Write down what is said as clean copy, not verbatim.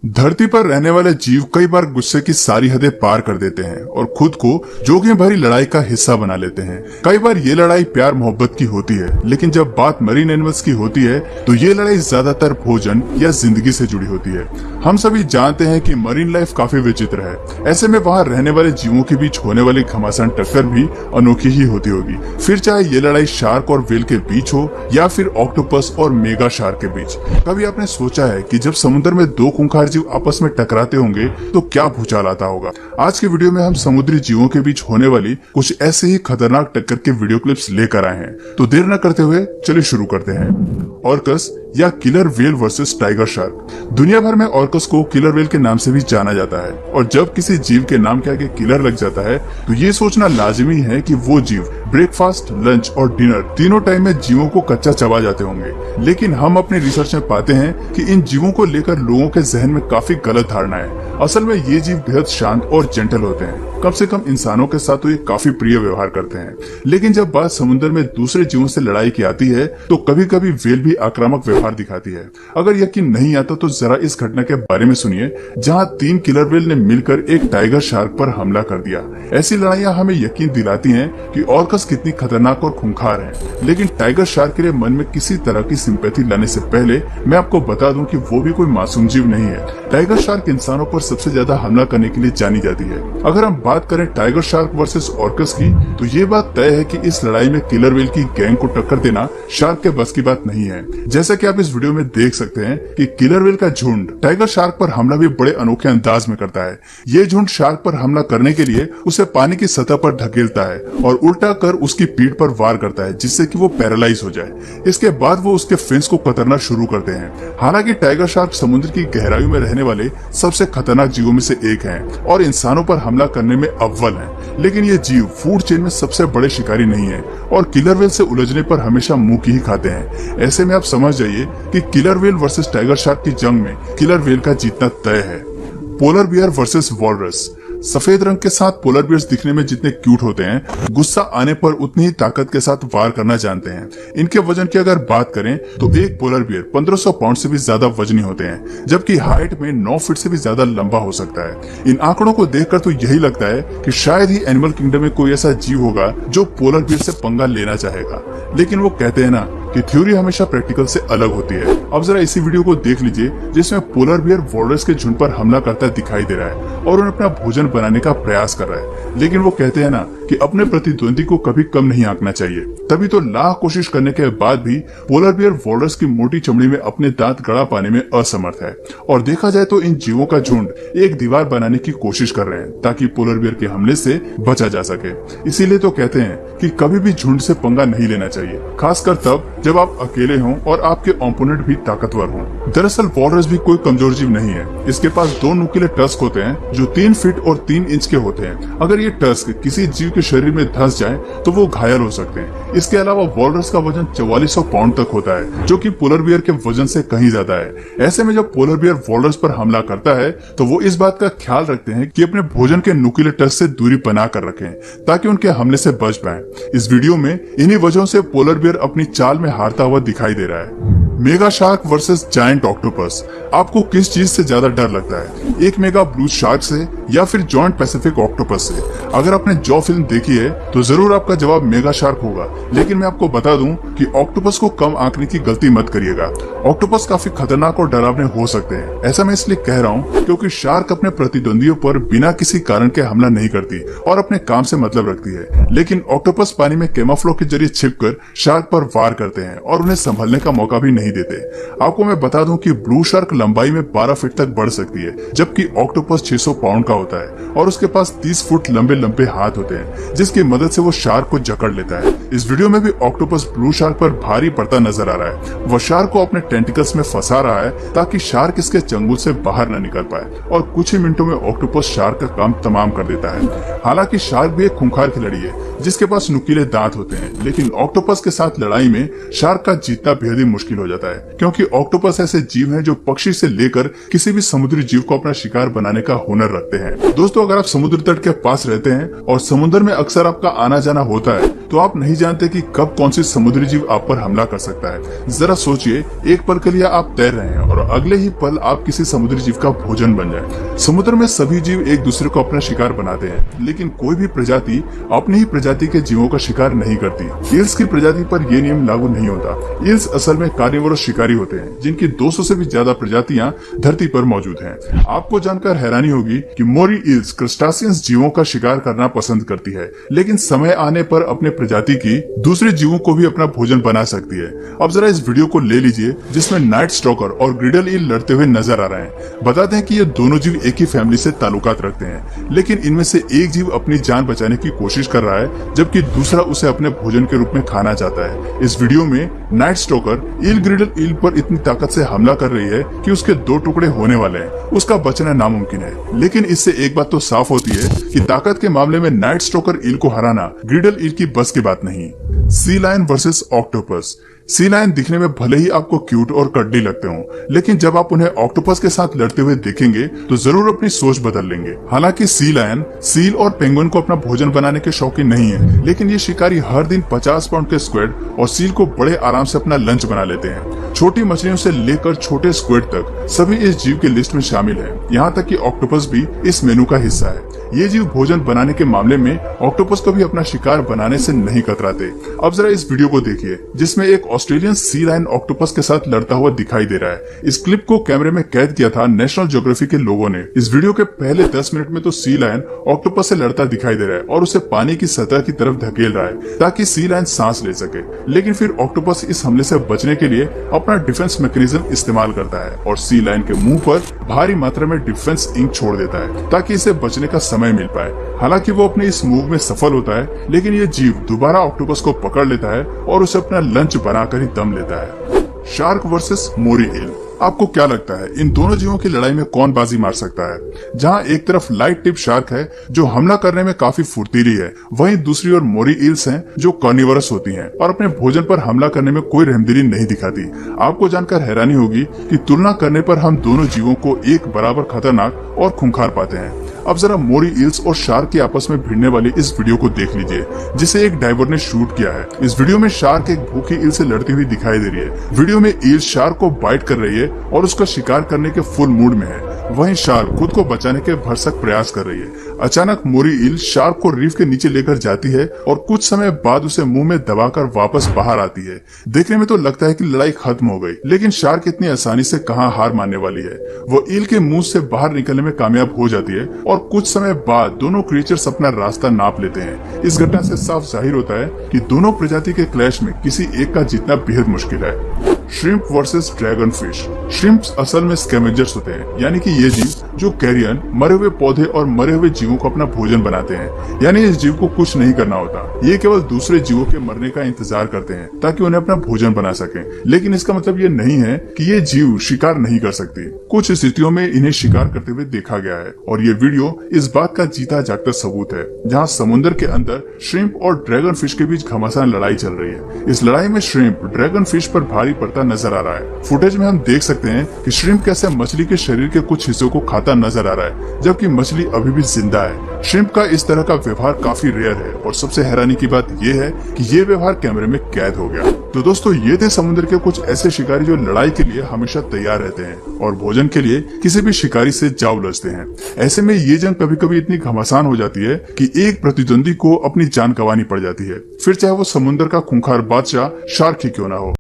धरती पर रहने वाले जीव कई बार गुस्से की सारी हदें पार कर देते हैं और खुद को जोखिम भरी लड़ाई का हिस्सा बना लेते हैं। कई बार ये लड़ाई प्यार मोहब्बत की होती है, लेकिन जब बात मरीन एनिमल्स की होती है तो ये लड़ाई ज्यादातर भोजन या जिंदगी से जुड़ी होती है। हम सभी जानते हैं कि मरीन लाइफ काफी विचित्र है। ऐसे में वहाँ रहने वाले जीवों के बीच होने वाली घमासान टक्कर भी अनोखी ही होती होगी, फिर चाहे ये लड़ाई शार्क और व्हेल के बीच हो या फिर ऑक्टोपस और मेगा शार्क के बीच। कभी आपने सोचा है कि जब समुद्र में दो खूंखार जीव आपस में टकराते होंगे तो क्या भूचाल आता होगा। आज के वीडियो में हम समुद्री जीवों के बीच होने वाली कुछ ऐसे ही खतरनाक टक्कर के वीडियो क्लिप्स लेकर आए हैं, तो देर न करते हुए चलिए शुरू करते हैं। ऑर्कस या killer whale versus tiger shark. दुनिया भर में ऑर्कस को किलर व्हेल के नाम से भी जाना जाता है, और जब किसी जीव के नाम के आगे किलर लग जाता है तो ये सोचना लाजिमी है कि वो जीव ब्रेकफास्ट, लंच और डिनर तीनों टाइम में जीवों को कच्चा चबा जाते होंगे। लेकिन हम अपने रिसर्च में पाते हैं कि इन जीवों को लेकर लोगों के जहन में काफी गलत धारणा है। असल में ये जीव बेहद शांत और जेंटल होते हैं, कम से कम इंसानों के साथ तो ये काफी प्रिय व्यवहार करते हैं। लेकिन जब बात समुद्र में दूसरे जीवों से लड़ाई की आती है तो कभी कभी व्हेल भी आक्रामक व्यवहार दिखाती है। अगर यकीन नहीं आता तो जरा इस घटना के बारे में सुनिए, जहां 3 किलर व्हेल ने मिलकर एक टाइगर शार्क पर हमला कर दिया। ऐसी लड़ाइयां हमें यकीन दिलाती हैं कि ऑर्कस कितनी खतरनाक और खूंखार है। लेकिन टाइगर शार्क के लिए मन में किसी तरह की सिंपैथी लाने से पहले मैं आपको बता दूं कि वो भी कोई मासूम जीव नहीं है। टाइगर शार्क इंसानों पर सबसे ज्यादा हमला करने के लिए जानी जाती है। अगर हम बात करें टाइगर शार्क वर्सेस ऑर्कस की, तो ये बात तय है कि इस लड़ाई में किलर व्हेल की गैंग को टक्कर देना शार्क के बस की बात नहीं है। जैसा कि आप इस वीडियो में देख सकते हैं कि किलर व्हेल का झुंड टाइगर शार्क पर हमला भी बड़े अनोखे अंदाज में करता है। ये झुंड शार्क पर हमला करने के लिए उसे पानी की सतह पर ढकेलता है और उल्टा कर उसकी पीठ पर वार करता है, जिससे कि वो पैरालाइज हो जाए। इसके बाद वो उसके फिन्स को कतरना शुरू करते हैं। हालांकि टाइगर शार्क समुद्र की गहराई में रहने वाले सबसे खतरनाक जीवों में से एक है और इंसानों पर हमला करने में अव्वल है। लेकिन ये जीव फूड चेन में सबसे बड़े शिकारी नहीं है और किलर व्हेल से उलझने पर हमेशा मुंह की ही खाते हैं। ऐसे में आप समझ जाइए कि killer whale versus tiger shark की जंग में किलर व्हेल का जीतना तय है। Polar bear versus walrus. सफेद रंग के साथ पोलर बियर्स दिखने में जितने क्यूट होते हैं, गुस्सा आने पर उतनी ही ताकत के साथ वार करना जानते हैं। इनके वजन की अगर बात करें तो एक पोलर बियर 1500 पाउंड से भी ज्यादा वजनी होते हैं, जबकि हाइट में 9 फीट से भी ज्यादा लंबा हो सकता है। इन आंकड़ों को देखकर तो यही लगता है कि शायद ही एनिमल किंगडम में कोई ऐसा जीव होगा जो पोलर बियर से पंगा लेना चाहेगा। लेकिन वो कहते हैं ना कि थ्योरी हमेशा प्रैक्टिकल से अलग होती है। अब जरा इसी वीडियो को देख लीजिए, जिसमें पोलर बियर वॉलरस के झुंड पर हमला करता दिखाई दे रहा है और उन्हें अपना भोजन बनाने का प्रयास कर रहा है। लेकिन वो कहते हैं ना कि अपने प्रतिद्वंदी को कभी कम नहीं आंकना चाहिए। तभी तो लाख कोशिश करने के बाद भी पोलर बियर वॉलरस की मोटी चमड़ी में अपने दांत गड़ा पाने में असमर्थ है। और देखा जाए तो इन जीवों का झुंड एक दीवार बनाने की कोशिश कर रहे हैं ताकि पोलर बियर के हमले से बचा जा सके। इसीलिए तो कहते हैं कि कभी भी झुंड से पंगा नहीं लेना चाहिए, खासकर तब जब आप अकेले हों और आपके ओपोनेंट भी ताकतवर हों। दरअसल वॉलरस भी कोई कमजोर जीव नहीं है। इसके पास 2 नुकीले टस्क होते हैं जो 3 फीट और 3 इंच के होते हैं। अगर ये टस्क किसी जीव के शरीर में धंस जाए तो वो घायल हो सकते हैं। इसके अलावा वॉलरस का वजन 4400 पाउंड तक होता है, जो कि पोलर बियर के वजन से कहीं ज्यादा है। ऐसे में जब पोलर बियर वॉलरस पर हमला करता है तो वो इस बात का ख्याल रखते हैं कि अपने भोजन के नुकीले टस्क से दूरी बना कर रखें ताकि उनके हमले से बच पाए। इस वीडियो में इन्हीं वजहों से पोलर बियर अपनी चाल में हारता हुआ दिखाई दे रहा है। Mega shark versus giant octopus. आपको किस चीज से ज्यादा डर लगता है, एक मेगा ब्लू शार्क से या फिर जॉइंट पैसिफिक ऑक्टोपस से? अगर आपने जॉ फिल्म देखी है तो जरूर आपका जवाब मेगा शार्क होगा। लेकिन मैं आपको बता दूं कि ऑक्टोपस को कम आंकने की गलती मत करिएगा। ऑक्टोपस काफी खतरनाक और डरावने हो सकते हैं। ऐसा मैं इसलिए कह रहा हूं क्योंकि शार्क अपने प्रतिद्वंदियों पर बिना किसी कारण के हमला नहीं करती और अपने काम से मतलब रखती है। लेकिन ऑक्टोपस पानी में कैमोफ्लेज के जरिए छिपकर शार्क पर वार करते हैं और उन्हें संभलने का मौका भी नहीं देते। आपको मैं बता दूं कि ब्लू शार्क लंबाई में 12 फीट तक बढ़ सकती है, जबकि ऑक्टोपस 600 पाउंड का होता है और उसके पास 30 फुट लंबे लंबे हाथ होते हैं, जिसकी मदद से वो शार्क को जकड़ लेता है। इस वीडियो में भी ऑक्टोपस ब्लू शार्क पर भारी पड़ता नजर आ रहा है। वह शार्क को अपने टेंटिकल्स में फंसा रहा है ताकि शार्क इसके चंगुल से बाहर न निकल पाए, और कुछ ही मिनटों में ऑक्टोपस शार्क का काम तमाम कर देता है। हालांकि शार्क भी एक खूंखार खिलाड़ी है जिसके पास नुकीले दांत होते हैं, लेकिन ऑक्टोपस के साथ लड़ाई में शार्क का जीतना बेहद ही मुश्किल हो जाता है। जाता है, क्योंकि ऑक्टोपस ऐसे जीव हैं जो पक्षी से लेकर किसी भी समुद्री जीव को अपना शिकार बनाने का हुनर रखते हैं। दोस्तों, अगर आप समुद्र तट के पास रहते हैं और समुद्र में अक्सर आपका आना जाना होता है, तो आप नहीं जानते कि कब कौन सी समुद्री जीव आप पर हमला कर सकता है। जरा सोचिए, एक पल के लिए आप तैर रहे हैं और अगले ही पल आप किसी समुद्री जीव का भोजन बन जाए। समुद्र में सभी जीव एक दूसरे को अपना शिकार बनाते हैं, लेकिन कोई भी प्रजाति अपनी ही प्रजाति के जीवों का शिकार नहीं करती। ईल्स की प्रजाति पर यह नियम लागू नहीं होता। ईल्स असल में कार्निवोरस शिकारी होते हैं, जिनकी 200 से भी ज्यादा प्रजातियां धरती पर मौजूद हैं। आपको जानकर हैरानी होगी कि मोरी ईल्स क्रस्टासियंस जीवों का शिकार करना पसंद करती है, लेकिन समय आने पर अपने प्रजाति की दूसरे जीवों को भी अपना भोजन बना सकती है। अब जरा इस वीडियो को ले लीजिए, जिसमें नाइट स्टॉकर और ग्रिडल ईल लड़ते हुए नजर आ रहे हैं। बताते हैं कि ये दोनों जीव एक ही फैमिली से ताल्लुकात रखते हैं, लेकिन इनमें से एक जीव अपनी जान बचाने की कोशिश कर रहा है, जबकि दूसरा उसे अपने भोजन के रूप में खाना चाहता है। इस वीडियो में नाइट स्टॉकर ईल ग्रिडल ईल पर इतनी ताकत से हमला कर रही है कि उसके 2 टुकड़े होने वाले हैं। उसका बचना नामुमकिन है, लेकिन इससे एक बात तो साफ होती है कि ताकत के मामले में नाइट स्टॉकर ईल को हराना ग्रिडल ईल की बस की बात नहीं। Sea lion versus octopus. Sea lion दिखने में भले ही आपको क्यूट और कड्डी लगते हो, लेकिन जब आप उन्हें ऑक्टोपस के साथ लड़ते हुए देखेंगे तो जरूर अपनी सोच बदल लेंगे। हालांकि सी लायन सील और पेंगुइन को अपना भोजन बनाने के शौकीन नहीं है, लेकिन ये शिकारी हर दिन 50 पाउंड के स्क्विड और सील को बड़े आराम से अपना लंच बना लेते हैं। छोटी मछलियों से लेकर छोटे स्क्विड तक सभी इस जीव की लिस्ट में शामिल है। यहाँ तक कि ऑक्टोपस भी इस मेनू का हिस्सा है। ये जीव भोजन बनाने के मामले में ऑक्टोपस को भी अपना शिकार बनाने से नहीं कतराते। अब जरा इस वीडियो को देखिए, जिसमें एक ऑस्ट्रेलियन सी लायन ऑक्टोपस के साथ लड़ता हुआ दिखाई दे रहा है। इस क्लिप को कैमरे में कैद किया था नेशनल ज्योग्राफी के लोगों ने। इस वीडियो के पहले 10 मिनट में तो सी लायन ऑक्टोपस से लड़ता दिखाई दे रहा है और उसे पानी की सतह की तरफ धकेल रहा है ताकि सी लायन सांस ले सके, लेकिन फिर ऑक्टोपस इस हमले से बचने के लिए अपना डिफेंस मैकेनिज्म इस्तेमाल करता है और सी लायन के मुंह पर भारी मात्रा में डिफेंस इंक छोड़ देता है ताकि इसे बचने का समय मिल पाए। हालांकि वो अपने इस मूव में सफल होता है, लेकिन ये जीव दोबारा ऑक्टोपस को पकड़ लेता है और उसे अपना लंच बनाकर ही दम लेता है। शार्क वर्सेस मोरी ईल। आपको क्या लगता है, इन दोनों जीवों की लड़ाई में कौन बाजी मार सकता है? जहां एक तरफ लाइट टिप शार्क है जो हमला करने में काफी फुर्तीली है, वहीं दूसरी ओर मोरी ईल्स हैं जो कार्निवोरस होती हैं और अपने भोजन पर हमला करने में कोई रहमदिली नहीं दिखाती। आपको जानकर हैरानी होगी कि तुलना करने पर हम दोनों जीवों को एक बराबर खतरनाक और खूंखार पाते हैं। अब जरा मोरी ईल्स और शार्क के आपस में भिड़ने वाली इस वीडियो को देख लीजिए, जिसे एक डाइवर ने शूट किया है। इस वीडियो में शार्क एक भूखी ईल से लड़ती हुई दिखाई दे रही है। वीडियो में ईल शार्क को बाइट कर रही है और उसका शिकार करने के फुल मूड में है, वहीं शार्क खुद को बचाने के भरसक प्रयास कर रही है। अचानक मोरी ईल शार्क को रीफ के नीचे लेकर जाती है और कुछ समय बाद उसे मुंह में दबाकर वापस बाहर आती है। देखने में तो लगता है कि लड़ाई खत्म हो गई, लेकिन शार्क इतनी आसानी से कहां हार मानने वाली है। वो ईल के मुंह से बाहर निकलने में कामयाब हो जाती है और कुछ समय बाद दोनों क्रिएचर्स अपना रास्ता नाप लेते हैं। इस घटना से साफ जाहिर होता है कि दोनों प्रजाति के क्लैश में किसी एक का जीतना बेहद मुश्किल है। Shrimp versus dragon fish. Shrimps असल में स्कैवेंजर्स होते हैं, यानी कि ये जीव जो कैरियन, मरे हुए पौधे और मरे हुए जीवों को अपना भोजन बनाते हैं। यानी इस जीव को कुछ नहीं करना होता, ये केवल दूसरे जीवों के मरने का इंतजार करते हैं ताकि उन्हें अपना भोजन बना सकें। लेकिन इसका मतलब ये नहीं है कि ये जीव शिकार नहीं कर सकते। कुछ स्थितियों में इन्हें शिकार करते हुए देखा गया है और ये वीडियो इस बात का जीता जागता सबूत है, जहाँ समुद्र के अंदर श्रिम्प और ड्रैगन फिश के बीच घमासान लड़ाई चल रही है। इस लड़ाई में श्रिम्प ड्रैगन फिश पर भारी पड़ता नजर आ रहा है। फुटेज में हम देख सकते हैं कि श्रिम्प कैसे मछली के शरीर के कुछ हिस्सों को खाता नजर आ रहा है, जबकि मछली अभी भी जिंदा है। श्रिम्प का इस तरह का व्यवहार काफी रेयर है और सबसे हैरानी की बात यह है कि ये व्यवहार कैमरे में कैद हो गया। तो दोस्तों, ये थे समुद्र के कुछ ऐसे शिकारी जो लड़ाई के लिए हमेशा तैयार रहते हैं और भोजन के लिए किसी भी शिकारी से जा उलझते हैं। ऐसे में ये जंग कभी कभी इतनी घमासान हो जाती है कि एक प्रतिद्वंदी को अपनी जान गंवानी पड़ जाती है, फिर चाहे वो समुद्र का खूंखार बादशाह शार्क ही क्यों ना हो।